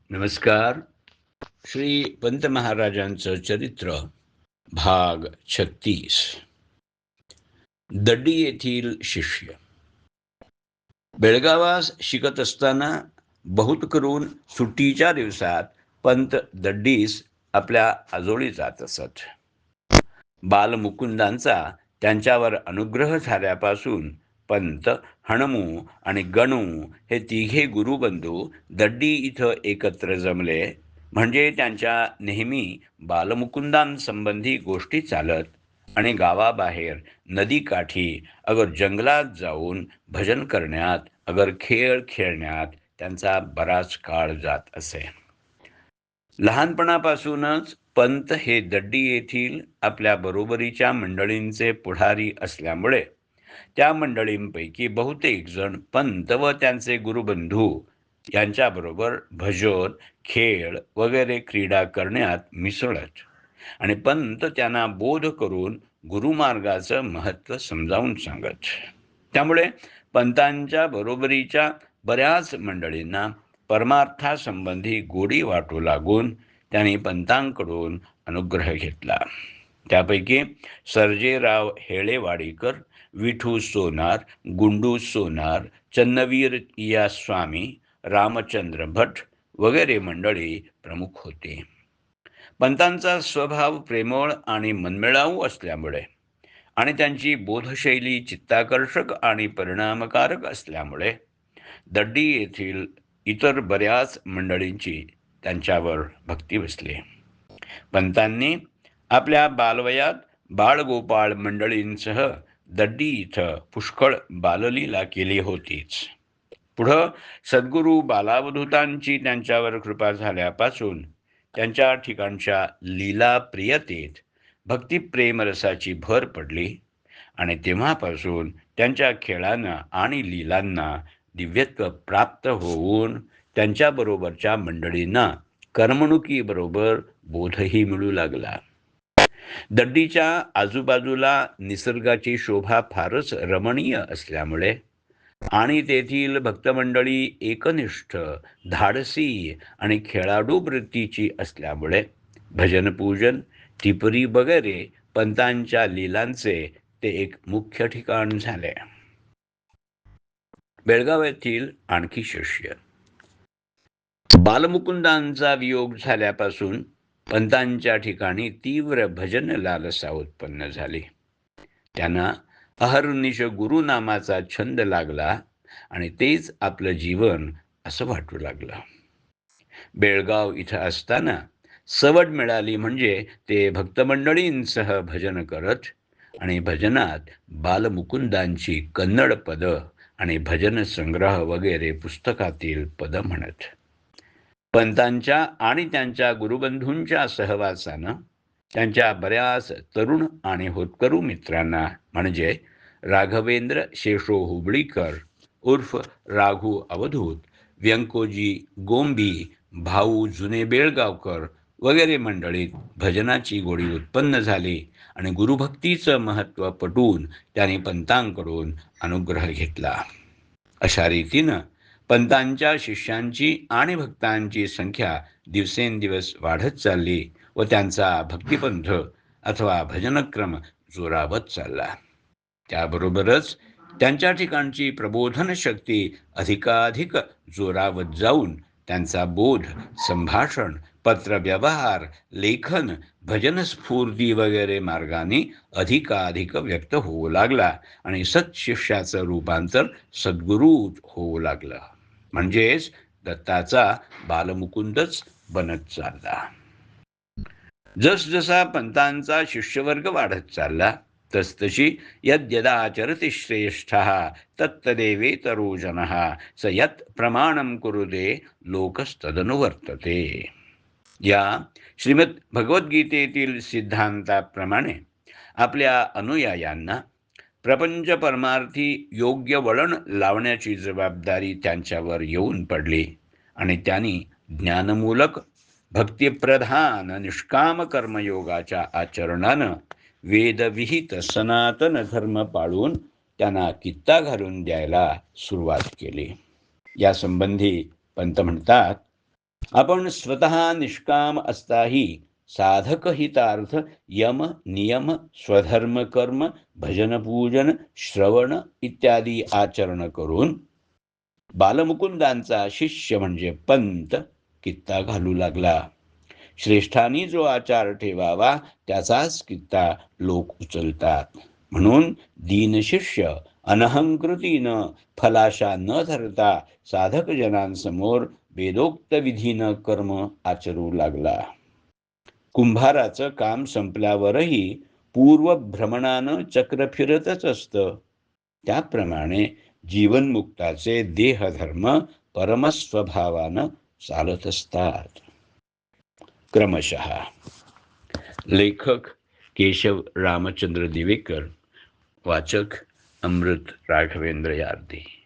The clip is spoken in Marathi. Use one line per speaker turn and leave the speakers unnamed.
नमस्कार. श्री पंत महाराजांचं चरित्र भाग 36. दड्डी येथील शिष्य. बेळगावास शिकत असताना बहुत करून सुट्टीच्या दिवसात पंत दड्डीस आपल्या आजोळी जात असत. बालमुकुंदांचा त्यांच्यावर अनुग्रह झाल्यापासून पंत, हणमू आणि गणू हे तिघे गुरुबंधू दड्डी इथं एकत्र जमले. म्हणजे त्यांच्या नेहमी बालमुकुंदांसंबंधी गोष्टी चालत आणि गावाबाहेर नदीकाठी अगर जंगलात जाऊन भजन करण्यात अगर खेळ खेळण्यात त्यांचा बराच काळ जात असे. लहानपणापासूनच पंत हे दड्डी येथील आपल्या बरोबरीच्या मंडळींचे पुढारी असल्यामुळे त्या मंडळींपैकी बहुतेक जण पंत व त्यांचे गुरुबंधू यांच्याबरोबर भजन, खेळ वगैरे क्रीडा करण्यात मिसळत आणि पंत त्यांना बोध करून गुरुमार्गाचं महत्त्व समजावून सांगत. त्यामुळे पंतांच्या बरोबरीच्या बऱ्याच मंडळींना परमार्थासंबंधी गोडी वाटू लागून त्यांनी पंतांकडून अनुग्रह घेतला. त्यापैकी सर्जेराव हेळेवाडीकर, विठू सोनार, गुंडू सोनार, चन्नवीर या स्वामी, रामचंद्र भट वगैरे मंडळी प्रमुख होते. पंतांचा स्वभाव प्रेमळ आणि मनमिळावू असल्यामुळे आणि त्यांची बोधशैली चित्ताकर्षक आणि परिणामकारक असल्यामुळे दड्डी येथील इतर बऱ्याच मंडळींची त्यांच्यावर भक्ती बसली. पंतांनी आपल्या बालवयात बाळगोपाळ मंडळींसह दड्डी इथं पुष्कळ बाललीला केली होतीच. पुढं सद्गुरू बालावधूतांची त्यांच्यावर कृपा झाल्यापासून त्यांच्या ठिकाणच्या लीला प्रियतेत भक्तिप्रेमरसाची भर पडली आणि तेव्हापासून त्यांच्या खेळांना आणि लीलांना दिव्यत्व प्राप्त होऊन त्यांच्याबरोबरच्या मंडळींना करमणुकीबरोबर बोधही मिळू लागला. दड्डीच्या आजूबाजूला निसर्गाची शोभा फारच रमणीय असल्यामुळे आणि तेथील भक्तमंडळी एकनिष्ठ, धाडसी आणि खेळाडू वृत्तीची असल्यामुळे भजनपूजन, टिपरी वगैरे पंतांच्या लीलांचे ते एक मुख्य ठिकाण झाले. बेळगाव येथील आणखी शिष्य. बालमुकुंदांचा वियोग झाल्यापासून पंतांच्या ठिकाणी तीव्र भजन लालसा उत्पन्न झाली. त्यांना अहर्निश गुरुनामाचा छंद लागला आणि तेच आपलं जीवन असं वाटू लागलं. बेळगाव इथं असताना सवड मिळाली म्हणजे ते भक्तमंडळींसह भजन करत आणि भजनात बालमुकुंदांची कन्नड पदं आणि भजन संग्रह वगैरे पुस्तकातील पदं म्हणत. पंतांच्या आणि त्यांच्या गुरुबंधूंच्या सहवासानं त्यांच्या बऱ्याच तरुण आणि होतकरू मित्रांना म्हणजे राघवेंद्र शेषो हुबळीकर उर्फ राघू अवधूत, व्यंकोजी गोंबी, भाऊ जुने बेळगावकर वगैरे मंडळीत भजनाची गोडी उत्पन्न झाली आणि गुरुभक्तीचं महत्त्व पटवून त्यांनी पंतांकडून अनुग्रह घेतला. अशा रीतीनं पंतांच्या शिष्यांची आणि भक्तांची संख्या दिवसेंदिवस वाढत चालली व त्यांचा भक्तिपंथ अथवा भजनक्रम जोरावत चालला. त्याबरोबरच त्यांच्या ठिकाणची प्रबोधन शक्ती अधिकाधिक जोरावत जाऊन त्यांचा बोध, संभाषण, पत्रव्यवहार, लेखन, भजनस्फूर्ती वगैरे मार्गाने अधिकाधिक व्यक्त होऊ लागला आणि सत्शिष्याचं रूपांतर सद्गुरूत होऊ लागलं. म्हणजेच दत्ताचा बालमुकुंदच बनत चालला. जसजसा पंतांचा शिष्यवर्ग वाढत चालला तसतशी यद्यदाचरति श्रेष्ठः तत्तदेवेतरो जनः स यत् प्रमाणं कुरुते लोकस्तदनुवर्तते. या श्रीमद भगवद्गीतेतील सिद्धांताप्रमाणे आपल्या अनुयायांना प्रपंच परमार्थी योग्य वळण लावण्याची जबाबदारी त्यांच्यावर येऊन पडली आणि त्यांनी ज्ञानमूलक भक्तिप्रधान निष्काम कर्मयोगाच्या आचरणानं वेदविहित सनातन धर्म पाळून त्यांना कित्ता घालून द्यायला सुरुवात केली. या संबंधी पंत म्हणतात, आपण स्वतः निष्काम असताही साधक हितार्थ यम नियम स्वधर्म कर्म भजन पूजन श्रवण इत्यादी आचरण करून बालमुकुंदांचा शिष्य म्हणजे पंत कित्ता घालू लागला. श्रेष्ठांनी जो आचार ठेवावा त्याचाच कित्ता लोक उचलतात. म्हणून दीनशिष्य अनहंकृतीनं फलाशा न धरता साधक जनांसमोर वेदोक्त विधीनं कर्म आचरू लागला. कुंभाराचं काम संपल्यावरही पूर्वभ्रमणानं चक्र फिरतच असतं. त्याप्रमाणे जीवनमुक्ताचे देहधर्म परमस्वभावानं चालत असतात. क्रमशः. लेखक केशव रामचंद्र दिवेकर, वाचक अमृत राघवेंद्र यार्दी.